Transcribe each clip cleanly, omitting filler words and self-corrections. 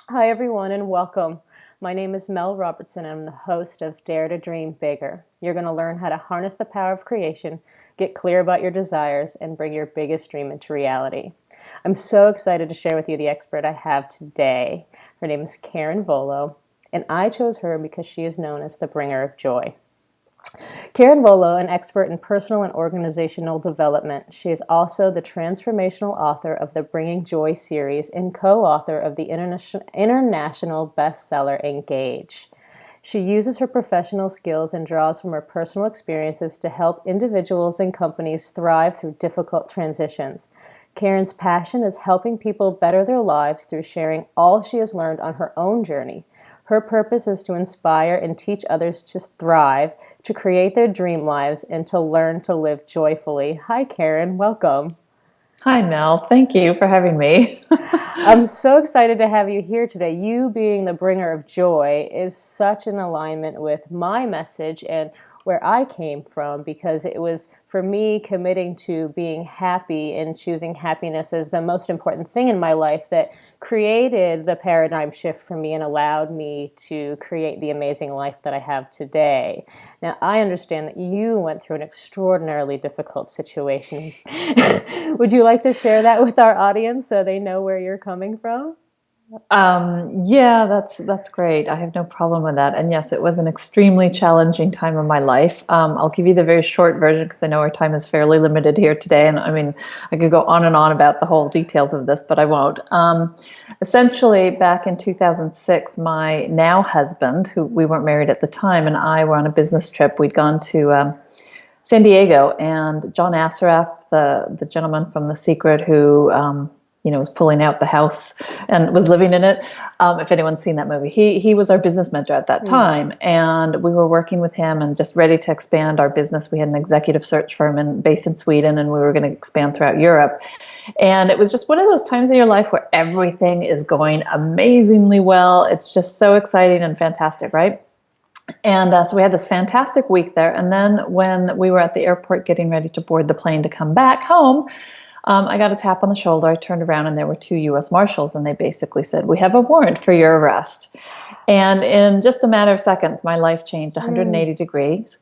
Hi, everyone, and welcome. My name is Mel Robertson. I'm the host of Dare to Dream Bigger. You're going to learn how to harness the power of creation, get clear about your desires, and bring your biggest dream into reality. I'm so excited to share with you the expert I have today. Her name is Karin Volo, and I chose her because she is known as the bringer of joy. Karin Volo, an expert in personal and organizational development, she is also the transformational author of the Bringing Joy series and co-author of the international bestseller Engage. She uses her professional skills and draws from her personal experiences to help individuals and companies thrive through difficult transitions. Karin's passion is helping people better their lives through sharing all she has learned on her own journey. Her purpose is to inspire and teach others to thrive, to create their dream lives, and to learn to live joyfully. Hi, Karin. Welcome. Hi, Mel. Thank you for having me. I'm so excited to have you here today. You being the bringer of joy is such an alignment with my message and where I came from because it was for me committing to being happy and choosing happiness as the most important thing in my life that created the paradigm shift for me and allowed me to create the amazing life that I have today. Now, I understand that you went through an extraordinarily difficult situation. Would you like to share that with our audience so they know where you're coming from? Yeah, that's great. I have no problem with that. And yes, it was an extremely challenging time of my life. I'll give you the very short version because I know our time is fairly limited here today. And I mean, I could go on and on about the whole details of this, but I won't. Essentially, back in 2006, my now husband, who we weren't married at the time, and I were on a business trip. We'd gone to San Diego, and John Assaraf, the gentleman from The Secret, who was pulling out the house and was living in it. If anyone's seen that movie, he was our business mentor at that time, and we were working with him and just ready to expand our business. We had an executive search firm based in Sweden, and we were going to expand throughout Europe. And it was just one of those times in your life where everything is going amazingly well. It's just so exciting and fantastic, right? And so we had this fantastic week there. And then when we were at the airport getting ready to board the plane to come back home, I got a tap on the shoulder. I turned around and there were two U.S. Marshals, and they basically said, "We have a warrant for your arrest." And in just a matter of seconds, my life changed 180 degrees.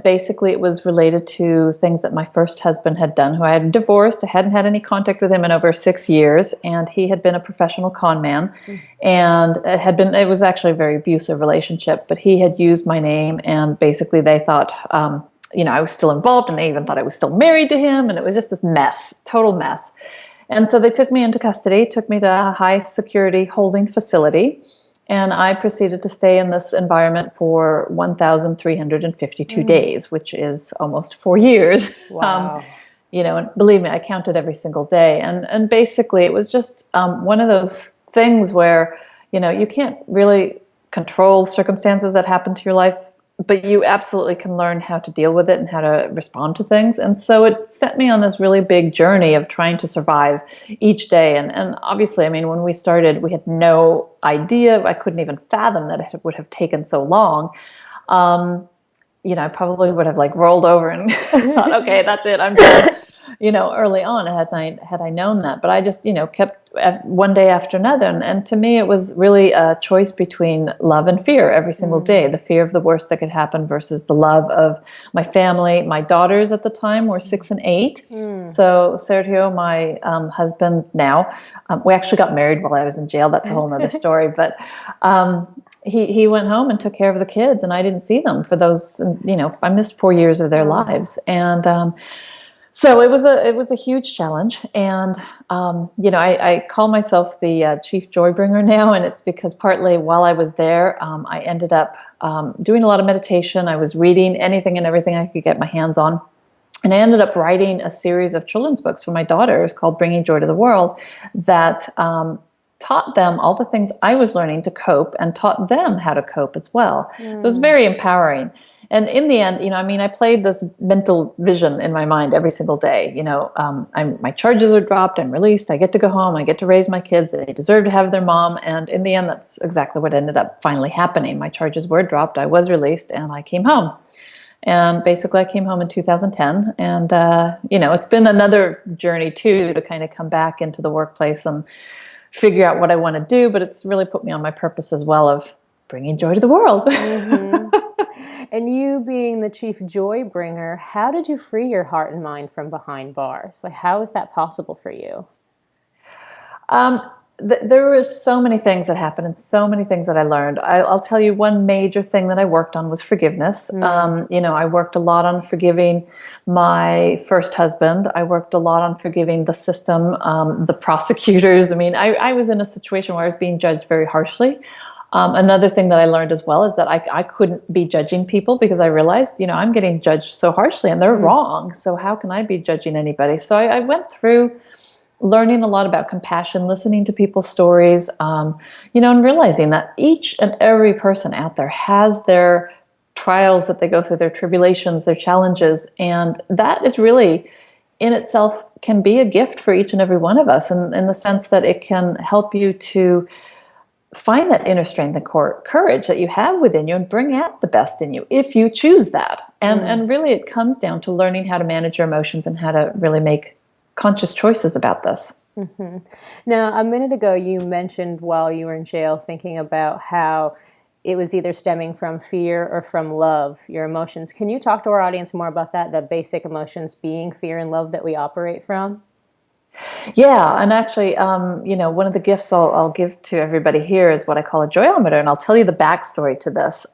Basically, it was related to things that my first husband had done, who I had divorced. I hadn't had any contact with him in over 6 years, and he had been a professional con man, and it was actually a very abusive relationship, but he had used my name, and basically they thought, I was still involved, and they even thought I was still married to him, and it was just this mess, total mess. And so they took me into custody, took me to a high security holding facility, and I proceeded to stay in this environment for 1,352 days, which is almost 4 years. Wow. And believe me, I counted every single day. And basically, it was just one of those things where, you can't really control circumstances that happen to your life, but you absolutely can learn how to deal with it and how to respond to things. And so it set me on this really big journey of trying to survive each day. And obviously, I mean, when we started, we had no idea. I couldn't even fathom that it would have taken so long. I probably would have like rolled over and thought, okay, that's it, I'm done. Early on, had I known that, but I just, kept one day after another. And to me, it was really a choice between love and fear every single day. The fear of the worst that could happen versus the love of my family. My daughters at the time were 6 and 8. So Sergio, my husband now, we actually got married while I was in jail. That's a whole nother story. But he went home and took care of the kids, and I didn't see them for those, I missed 4 years of their lives. And so it was a huge challenge, and I call myself the chief joy bringer now, and it's because partly while I was there, I ended up doing a lot of meditation. I was reading anything and everything I could get my hands on, and I ended up writing a series of children's books for my daughters called "Bringing Joy to the World," that taught them all the things I was learning to cope, and taught them how to cope as well. So it was very empowering. And in the end, I played this mental vision in my mind every single day. My charges are dropped, I'm released, I get to go home, I get to raise my kids, they deserve to have their mom. And in the end, that's exactly what ended up finally happening. My charges were dropped, I was released, and I came home. And basically, I came home in 2010. And, it's been another journey, too, to kind of come back into the workplace and figure out what I want to do, but it's really put me on my purpose as well of bringing joy to the world. Mm-hmm. And you being the chief joy bringer, how did you free your heart and mind from behind bars? Like, how is that possible for you? Um, there were so many things that happened and so many things that I learned. I'll tell you one major thing that I worked on was forgiveness. Mm. I worked a lot on forgiving my first husband. I worked a lot on forgiving the system, the prosecutors. I mean, I was in a situation where I was being judged very harshly. Another thing that I learned as well is that I couldn't be judging people because I realized, I'm getting judged so harshly and they're Mm. wrong. So how can I be judging anybody? So I went through learning a lot about compassion, listening to people's stories, and realizing that each and every person out there has their trials that they go through, their tribulations, their challenges, and that is really in itself can be a gift for each and every one of us, and in the sense that it can help you to find that inner strength and courage that you have within you and bring out the best in you if you choose that. And really it comes down to learning how to manage your emotions and how to really make conscious choices about this. Mm-hmm. Now, a minute ago, you mentioned while you were in jail thinking about how it was either stemming from fear or from love, your emotions. Can you talk to our audience more about that, the basic emotions being fear and love that we operate from? Yeah, and actually, one of the gifts I'll give to everybody here is what I call a joyometer, and I'll tell you the backstory to this.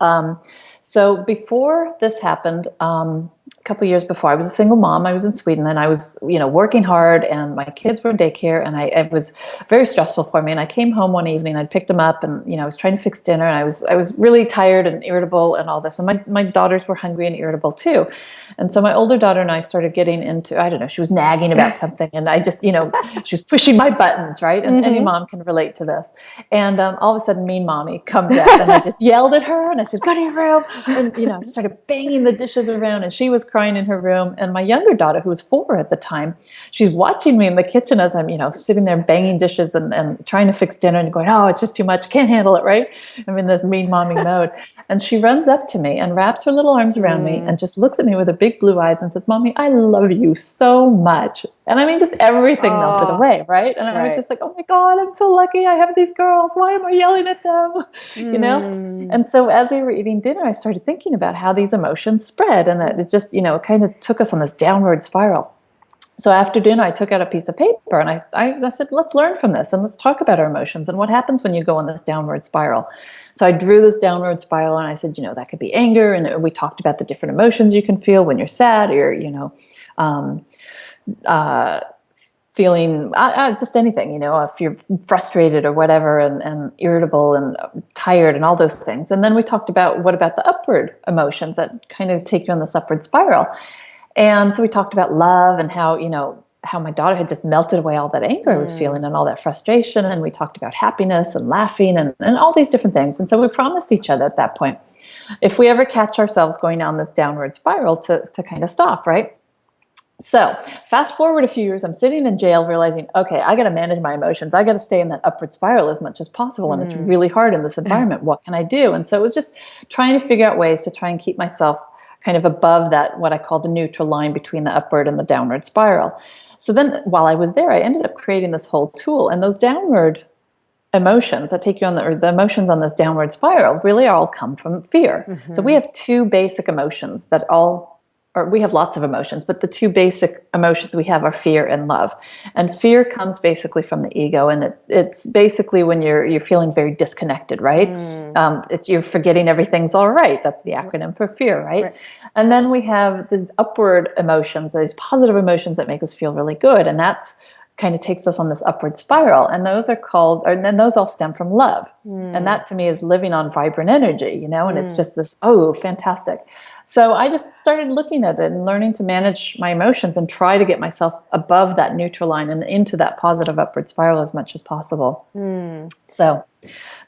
So before this happened, a couple of years before, I was a single mom. I was in Sweden, and I was, working hard, and my kids were in daycare, and it was very stressful for me. And I came home one evening, I'd picked them up, and I was trying to fix dinner, and I was really tired and irritable and all this, and my daughters were hungry and irritable too. And so my older daughter and I started getting into, I don't know, she was nagging about something, and I just, she was pushing my buttons, right? And any Mm-hmm. mom can relate to this. And all of a sudden, mean mommy comes out, and I just yelled at her, and I said, "Go to your room!" And I started banging the dishes around, and she was crying in her room. And my younger daughter, who was 4 at the time, she's watching me in the kitchen as I'm, sitting there banging dishes and trying to fix dinner, and going, "Oh, it's just too much, can't handle it," right? I'm in this mean mommy mode. And she runs up to me and wraps her little arms around me and just looks at me with her big blue eyes and says, "Mommy, I love you so much." And I mean, just everything melted Oh, away, right? And I was right. just like, "Oh my God, I'm so lucky. I have these girls. Why am I yelling at them?" You know? Mm. And so as we were eating dinner, I started thinking about how these emotions spread, and it just, it kind of took us on this downward spiral. So after dinner, I took out a piece of paper and I said, "Let's learn from this and let's talk about our emotions and what happens when you go on this downward spiral." So I drew this downward spiral and I said, that could be anger. And we talked about the different emotions you can feel when you're sad or, um, uh, feeling just anything, if you're frustrated or whatever and irritable and tired and all those things. And then we talked about what about the upward emotions that kind of take you on this upward spiral. And so we talked about love and how my daughter had just melted away all that anger I was Mm. feeling and all that frustration. And we talked about happiness and laughing and all these different things. And so we promised each other at that point, if we ever catch ourselves going down this downward spiral to kind of stop, right? So fast forward a few years, I'm sitting in jail realizing, okay, I got to manage my emotions. I got to stay in that upward spiral as much as possible. And it's Mm. really hard in this environment. What can I do? And so it was just trying to figure out ways to try and keep myself kind of above that, what I call the neutral line between the upward and the downward spiral. So then while I was there, I ended up creating this whole tool. And those downward emotions that take you on or the emotions on this downward spiral really all come from fear. So we Mm-hmm. have two basic emotions that all or we have lots of emotions, but the two basic emotions we have are fear and love. And fear comes basically from the ego, and it's basically when you're feeling very disconnected, right? Mm. It's you're forgetting everything's all right. That's the acronym for fear, right? Right. And then we have these upward emotions, these positive emotions that make us feel really good, and that's kind of takes us on this upward spiral. And those are called, or then those all stem from love. And Mm. that to me is living on vibrant energy, and it's Mm. just this, oh, fantastic. So I just started looking at it and learning to manage my emotions and try to get myself above that neutral line and into that positive upward spiral as much as possible. Mm. So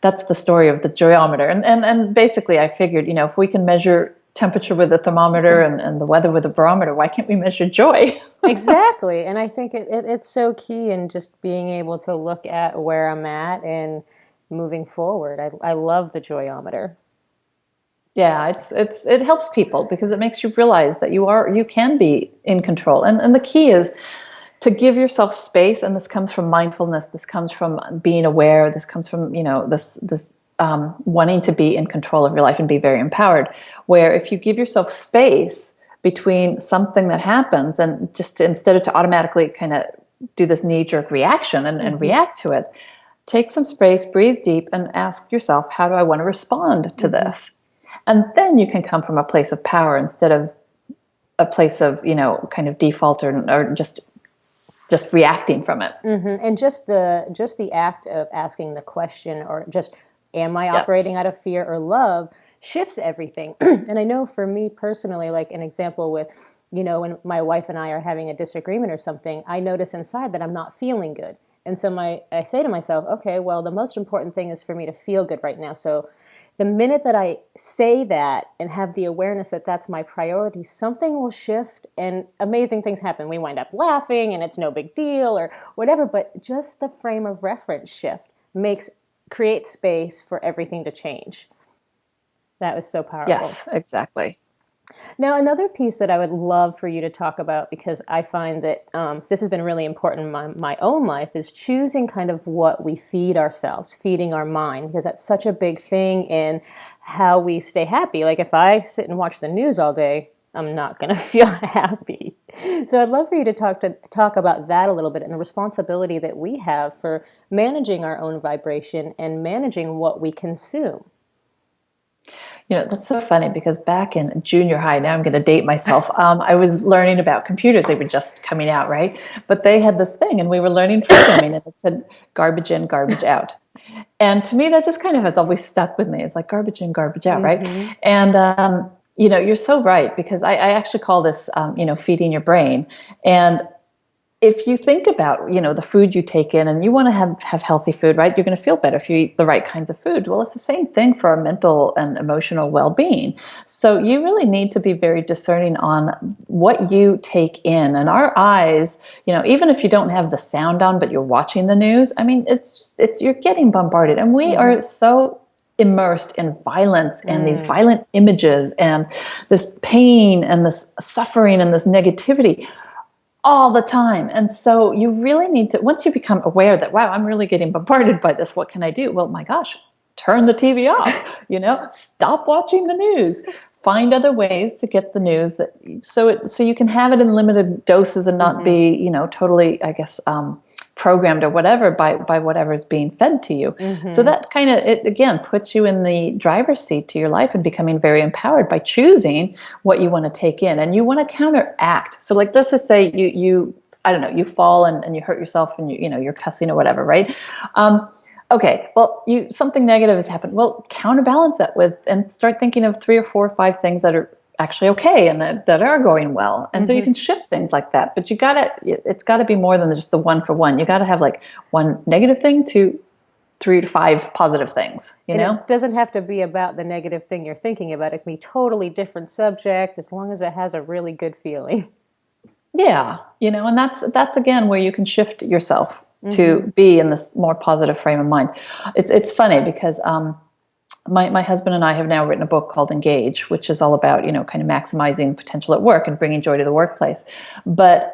that's the story of the joyometer. And basically I figured, if we can measure temperature with a thermometer and the weather with a barometer, why can't we measure joy? Exactly. And I think it's so key in just being able to look at where I'm at and moving forward. I love the joyometer. Yeah, it helps people because it makes you realize that you can be in control. And the key is, to give yourself space, and this comes from mindfulness, this comes from being aware, this comes from, this wanting to be in control of your life and be very empowered, where if you give yourself space between something that happens, and just instead of to automatically kind of do this knee-jerk reaction and react to it, take some space, breathe deep, and ask yourself, how do I want to respond to this? And then you can come from a place of power instead of a place of, kind of default or just reacting from it. And just the act of asking the question, or just, am I operating out of fear or love, shifts everything. And I know for me personally, like an example with, when my wife and I are having a disagreement or something, I notice inside that I'm not feeling good. And so I say to myself, okay, well, the most important thing is for me to feel good right now. So the minute that I say that and have the awareness that that's my priority, something will shift and amazing things happen. We wind up laughing and it's no big deal or whatever, but just the frame of reference shift creates space for everything to change. That was so powerful. Yes, exactly. Now, another piece that I would love for you to talk about, because I find that this has been really important in my own life, is choosing kind of what we feed ourselves, feeding our mind, because that's such a big thing in how we stay happy. Like if I sit and watch the news all day, I'm not going to feel happy. So I'd love for you to talk about that a little bit, and the responsibility that we have for managing our own vibration and managing what we consume. That's so funny, because back in junior high, now I'm going to date myself, I was learning about computers. They were just coming out, right? But they had this thing, and we were learning programming, and it said garbage in, garbage out. And to me, that just kind of has always stuck with me. It's like garbage in, garbage out, right? And, you're so right, because I actually call this, feeding your brain. And if you think about, the food you take in, and you want to have healthy food, right? You're going to feel better if you eat the right kinds of food. Well, it's the same thing for our mental and emotional well-being. So you really need to be very discerning on what you take in. And our eyes, even if you don't have the sound on, but you're watching the news, I mean, you're getting bombarded. And we are so immersed in violence and these violent images and this pain and this suffering and this negativity all the time. And so you really need to, once you become aware that, wow, I'm really getting bombarded by this, what can I do? Well, my gosh, turn the TV off, stop watching the news, find other ways to get the news so you can have it in limited doses and not be, totally, I guess, programmed or whatever by whatever is being fed to you. So that kind of, it again puts you in the driver's seat to your life and becoming very empowered by choosing what you want to take in, and you want to counteract. So like, let's just say you I don't know, you fall and you hurt yourself, and you're cussing or whatever, right? Okay, well, something negative has happened. Well, counterbalance that and start thinking of 3 or 4 or 5 things that are actually okay and that are going well. And so you can shift things like that. But it's got to be more than just the one for one. You got to have like one negative thing to 3 to 5 positive things, and it doesn't have to be about the negative thing you're thinking about. It can be totally different subject, as long as it has a really good feeling. Yeah. And that's again where you can shift yourself to be in this more positive frame of mind. It's funny because, my husband and I have now written a book called Engage, which is all about, kind of maximizing potential at work and bringing joy to the workplace. But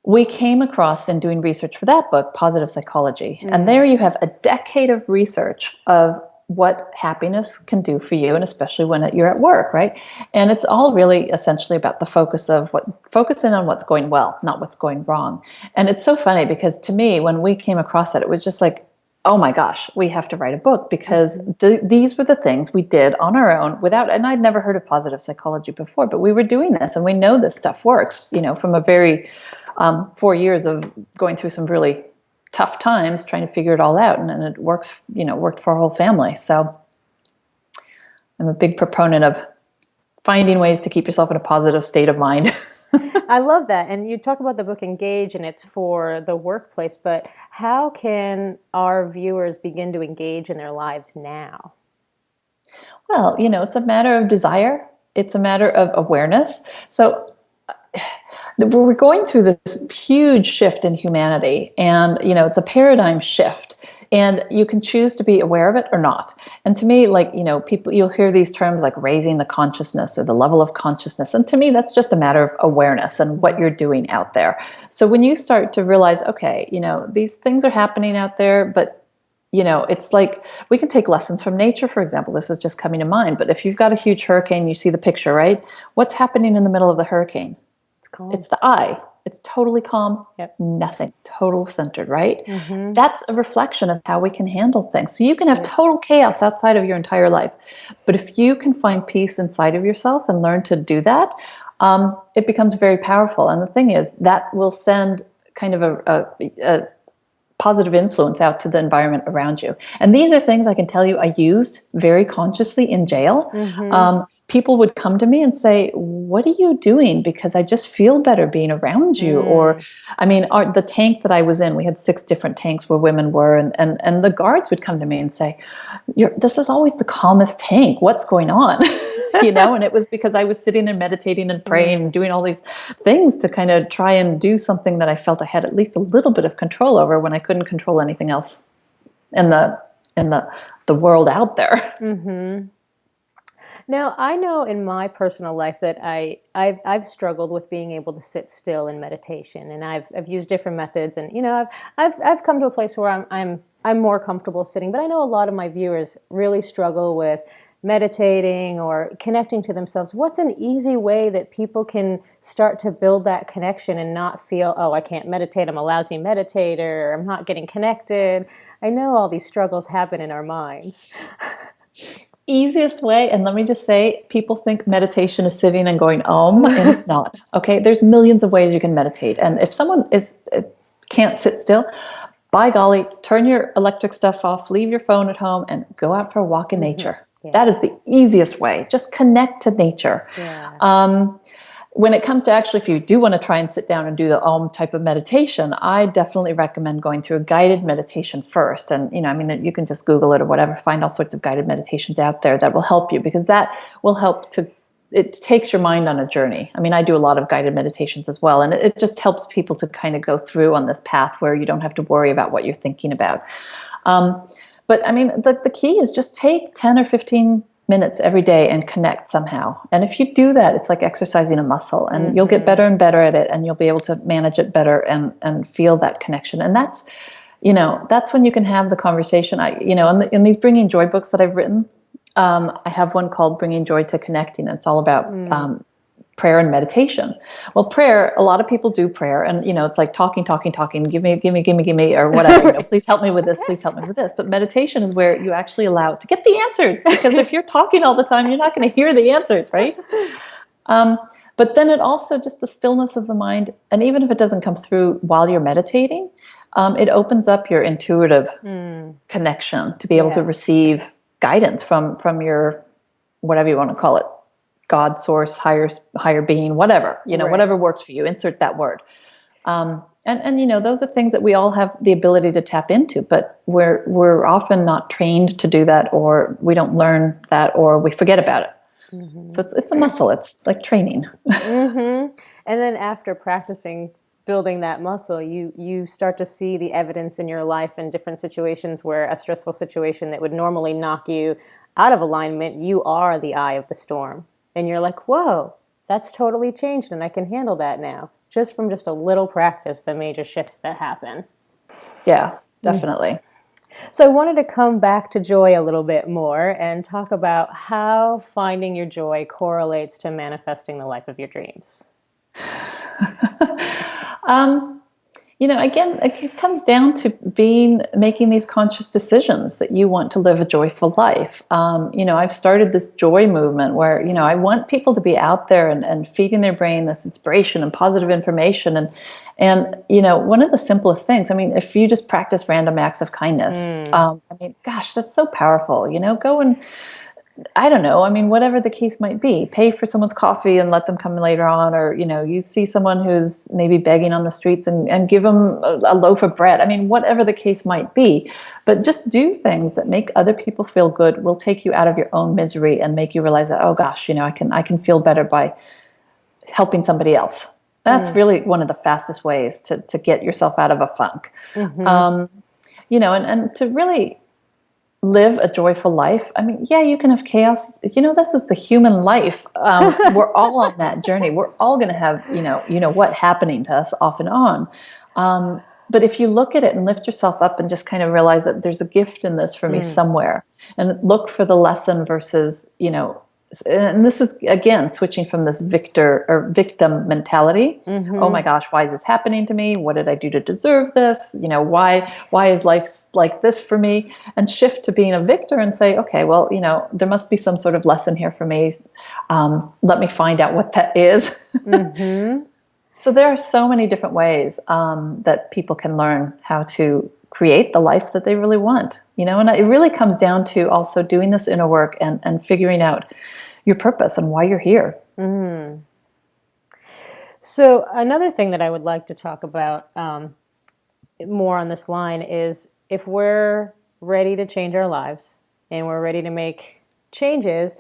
we came across, in doing research for that book, positive psychology. And there you have a decade of research of what happiness can do for you, and especially when you're at work, right? And it's all really essentially about the focusing on what's going well, not what's going wrong. And it's so funny because to me, when we came across it, it was just like, oh my gosh, we have to write a book, because these were the things we did on our own and I'd never heard of positive psychology before, but we were doing this, and we know this stuff works, from a very 4 years of going through some really tough times trying to figure it all out, and it works, worked for our whole family. So I'm a big proponent of finding ways to keep yourself in a positive state of mind. I love that. And you talk about the book Engage, and it's for the workplace, but how can our viewers begin to engage in their lives now? Well, it's a matter of desire. It's a matter of awareness. So we're going through this huge shift in humanity, and it's a paradigm shift And you can choose to be aware of it or not. And to me, like, people, you'll hear these terms like raising the consciousness or the level of consciousness. And to me, that's just a matter of awareness and what you're doing out there. So when you start to realize, okay, these things are happening out there, but it's like we can take lessons from nature, for example. This is just coming to mind. But if you've got a huge hurricane, you see the picture, right? What's happening in the middle of the hurricane? It's calm. It's the eye. It's totally calm. Yep. Nothing. Total centered, right? That's a reflection of how we can handle things. So you can have total chaos outside of your entire life. But if you can find peace inside of yourself and learn to do that, it becomes very powerful. And the thing is, that will send kind of a positive influence out to the environment around you. And these are things I can tell you I used very consciously in jail. People would come to me and say, what are you doing? Because I just feel better being around you. Or, the tank that I was in, we had 6 different tanks where women were, and the guards would come to me and say, this is always the calmest tank. What's going on? And it was because I was sitting there meditating and praying and doing all these things to kind of try and do something that I felt I had at least a little bit of control over when I couldn't control anything else in the world out there. Now, I know in my personal life that I've struggled with being able to sit still in meditation, and I've used different methods, and I've come to a place where I'm more comfortable sitting. But I know a lot of my viewers really struggle with meditating or connecting to themselves. What's an easy way that people can start to build that connection and not feel, oh, I can't meditate, I'm a lousy meditator, I'm not getting connected? I know all these struggles happen in our minds. Easiest way, and let me just say, people think meditation is sitting and going and it's not. Okay, there's millions of ways you can meditate, and if someone can't sit still, by golly, turn your electric stuff off, leave your phone at home, and go out for a walk in nature. Yes. That is the easiest way. Just connect to nature. Yeah. When it comes to actually, if you do want to try and sit down and do the Om type of meditation, I definitely recommend going through a guided meditation first. And, you can just Google it or whatever, find all sorts of guided meditations out there that will help you, because that will help it takes your mind on a journey. I do a lot of guided meditations as well. And it just helps people to kind of go through on this path where you don't have to worry about what you're thinking about. But the key is just take 10 or 15 minutes every day and connect somehow. And if you do that, it's like exercising a muscle, and you'll get better and better at it, and you'll be able to manage it better and feel that connection. And that's when you can have the conversation. In these Bringing Joy books that I've written, I have one called Bringing Joy to Connecting. It's all about prayer and meditation. Well, prayer, a lot of people do prayer, and it's like talking, give me, or whatever. Please help me with this, please help me with this. But meditation is where you actually allow it to get the answers, because if you're talking all the time, you're not going to hear the answers, right? But then it also, just the stillness of the mind, and even if it doesn't come through while you're meditating, it opens up your intuitive connection to be able to receive guidance from your, whatever you want to call it, God, source, higher being, whatever, whatever works for you, insert that word. And those are things that we all have the ability to tap into, but we're often not trained to do that, or we don't learn that, or we forget about it. So it's a muscle. It's like training. And then after practicing building that muscle, you start to see the evidence in your life in different situations where a stressful situation that would normally knock you out of alignment, you are the eye of the storm. And you're like, whoa, that's totally changed, and I can handle that now. Just from just a little practice, the major shifts that happen. Yeah, definitely. So I wanted to come back to joy a little bit more and talk about how finding your joy correlates to manifesting the life of your dreams. Again, it comes down to making these conscious decisions that you want to live a joyful life. I've started this joy movement where, I want people to be out there and feeding their brain this inspiration and positive information. And one of the simplest things, if you just practice random acts of kindness, gosh, that's so powerful. Go and, I don't know, whatever the case might be, pay for someone's coffee and let them come later on, or, you see someone who's maybe begging on the streets and give them a loaf of bread. Whatever the case might be, but just do things that make other people feel good, will take you out of your own misery and make you realize that, oh gosh, I can feel better by helping somebody else. That's really one of the fastest ways to get yourself out of a funk. and to really live a joyful life. I mean, yeah, you can have chaos. This is the human life. We're all on that journey. We're all going to have, what happening to us off and on. But if you look at it and lift yourself up and just kind of realize that there's a gift in this for me somewhere, and look for the lesson versus, and this is again switching from this victor or victim mentality. Oh my gosh, why is this happening to me? What did I do to deserve this? Why is life like this for me? And shift to being a victor and say, okay, well, there must be some sort of lesson here for me. Let me find out what that is. So there are so many different ways that people can learn how to create the life that they really want, and it really comes down to also doing this inner work and figuring out your purpose and why you're here. So another thing that I would like to talk about more on this line is if we're ready to change our lives and we're ready to make changes,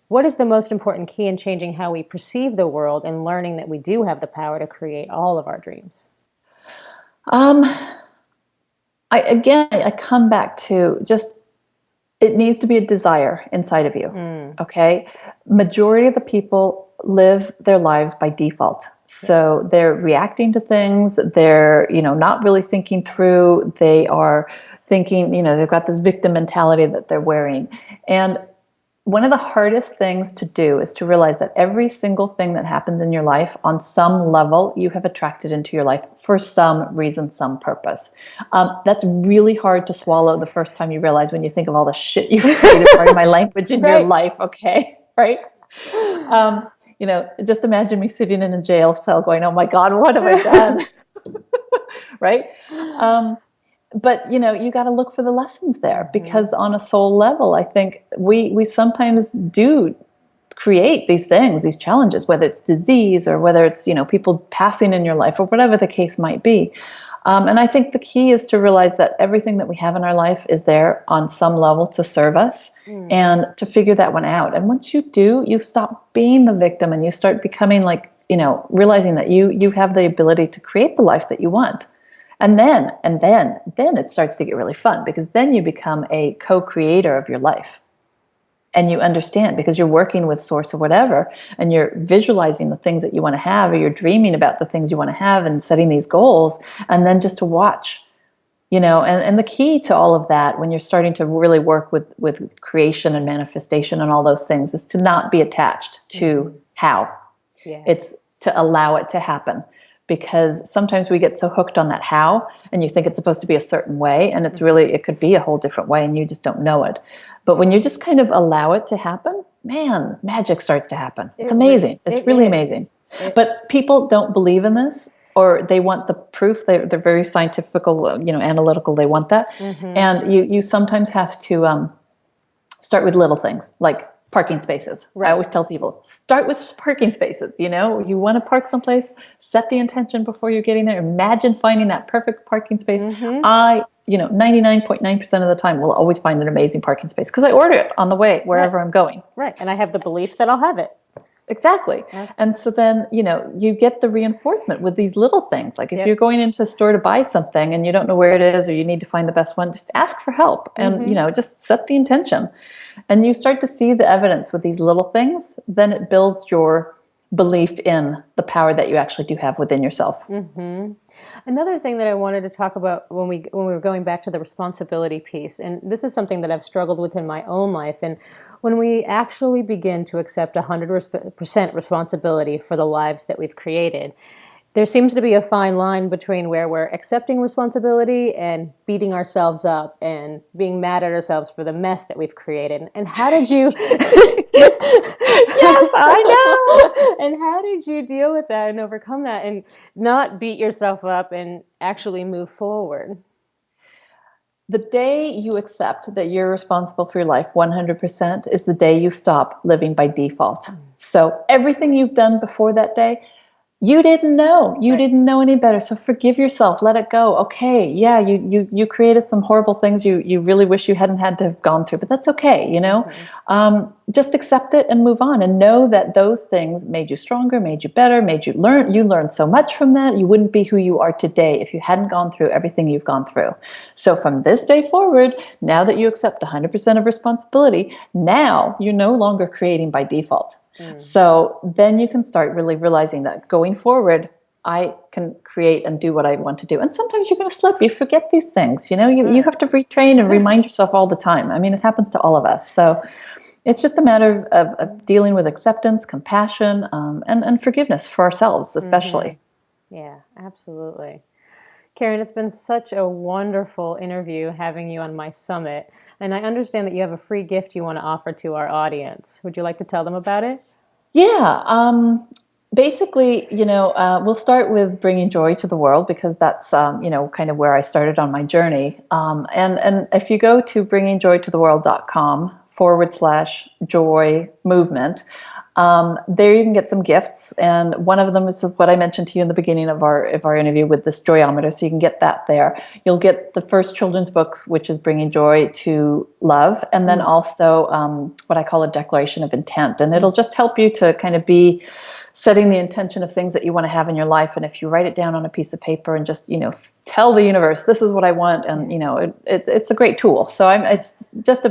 what is the most important key in changing how we perceive the world and learning that we do have the power to create all of our dreams? I come back to just, it needs to be a desire inside of you. Okay. Majority of the people live their lives by default. So they're reacting to things. They're, not really thinking through. They are thinking, they've got this victim mentality that they're wearing. And one of the hardest things to do is to realize that every single thing that happens in your life, on some level, you have attracted into your life for some reason, some purpose. That's really hard to swallow the first time you realize when you think of all the shit you've created, pardon my language, in your life, okay? Right? Just imagine me sitting in a jail cell going, oh my God, what have I done? Right? But you got to look for the lessons there, because on a soul level, I think we sometimes do create these things, these challenges, whether it's disease or whether it's people passing in your life or whatever the case might be. And I think the key is to realize that everything that we have in our life is there on some level to serve us, and to figure that one out. And once you do, you stop being the victim and you start becoming realizing that you have the ability to create the life that you want. And then it starts to get really fun, because then you become a co-creator of your life. And you understand, because you're working with source or whatever, and you're visualizing the things that you want to have, or you're dreaming about the things you want to have and setting these goals, and then just to watch, and the key to all of that, when you're starting to really work with creation and manifestation and all those things, is to not be attached to how. It's to allow it to happen. Because sometimes we get so hooked on that how, and you think it's supposed to be a certain way, and it could be a whole different way, and you just don't know it. But when you just kind of allow it to happen, man, magic starts to happen. It's amazing. It's really amazing. But people don't believe in this, or they want the proof. They're very scientific, analytical. They want that. And you sometimes have to start with little things, like parking spaces. I always tell people, start with parking spaces. You want to park someplace, set the intention before you're getting there. Imagine finding that perfect parking space. 99.9% of the time will always find an amazing parking space, because I order it on the way wherever I'm going. Right. And I have the belief that I'll have it. Exactly. Absolutely. And so then, you get the reinforcement with these little things. Like if you're going into a store to buy something and you don't know where it is, or you need to find the best one, just ask for help and, just set the intention. And you start to see the evidence with these little things, then it builds your belief in the power that you actually do have within yourself. Another thing that I wanted to talk about when we were going back to the responsibility piece, and this is something that I've struggled with in my own life, and when we actually begin to accept 100% responsibility for the lives that we've created, there seems to be a fine line between where we're accepting responsibility and beating ourselves up and being mad at ourselves for the mess that we've created. And how did you... Yes, I know. And how did you deal with that and overcome that and not beat yourself up and actually move forward? The day you accept that you're responsible for your life 100% is the day you stop living by default. So everything you've done before that day, you didn't know. You didn't know any better. So forgive yourself. Let it go. Okay, yeah, you created some horrible things you really wish you hadn't had to have gone through, but that's okay, just accept it and move on, and know that those things made you stronger, made you better, made you learn. You learned so much from that. You wouldn't be who you are today if you hadn't gone through everything you've gone through. So from this day forward, now that you accept 100% of responsibility, now you're no longer creating by default. So then you can start really realizing that going forward, I can create and do what I want to do. And sometimes you're going to slip. You forget these things. You Right. have to retrain and remind yourself all the time. I mean, it happens to all of us. So it's just a matter of dealing with acceptance, compassion, and forgiveness for ourselves, Mm-hmm. especially. Yeah, absolutely. Karin, it's been such a wonderful interview having you on my summit. And I understand that you have a free gift you want to offer to our audience. Would you like to tell them about it? Yeah. Basically, we'll start with bringing joy to the world because that's, kind of where I started on my journey. And if you go to bringingjoytotheworld.com/joy movement, there you can get some gifts, and one of them is what I mentioned to you in the beginning of our interview with this Joyometer. So you can get that there. You'll get the first children's book, which is Bringing Joy to Love, and then also what I call a declaration of intent, and it'll just help you to kind of be setting the intention of things that you want to have in your life. And if you write it down on a piece of paper and just tell the universe this is what I want, and it's a great tool. So it's just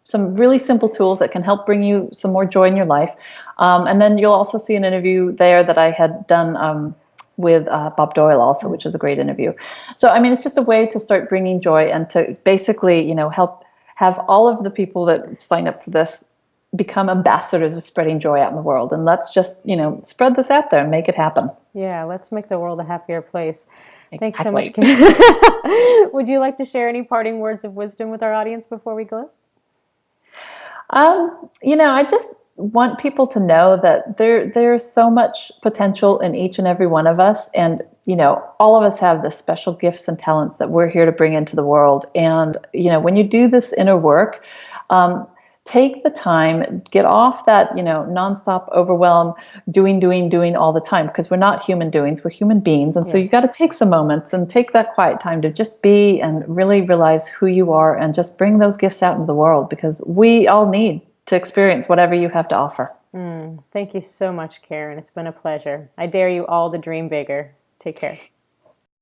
some really simple tools that can help bring you some more joy in your life. And then you'll also see an interview there that I had done with Bob Doyle also, which is a great interview. So, I mean, it's just a way to start bringing joy and to basically, help have all of the people that sign up for this become ambassadors of spreading joy out in the world. And let's just, spread this out there and make it happen. Yeah, let's make the world a happier place. Thanks so much, Exactly. Karin. Would you like to share any parting words of wisdom with our audience before we go? I just want people to know that there's so much potential in each and every one of us, and all of us have the special gifts and talents that we're here to bring into the world. And when you do this inner work, take the time, get off that nonstop overwhelm, doing all the time, because we're not human doings, we're human beings. And so you got to Yes. take some moments and take that quiet time to just be and really realize who you are, and just bring those gifts out into the world, because we all need to experience whatever you have to offer. Thank you so much, Karin. It's been a pleasure. I dare you all to dream bigger. Take care.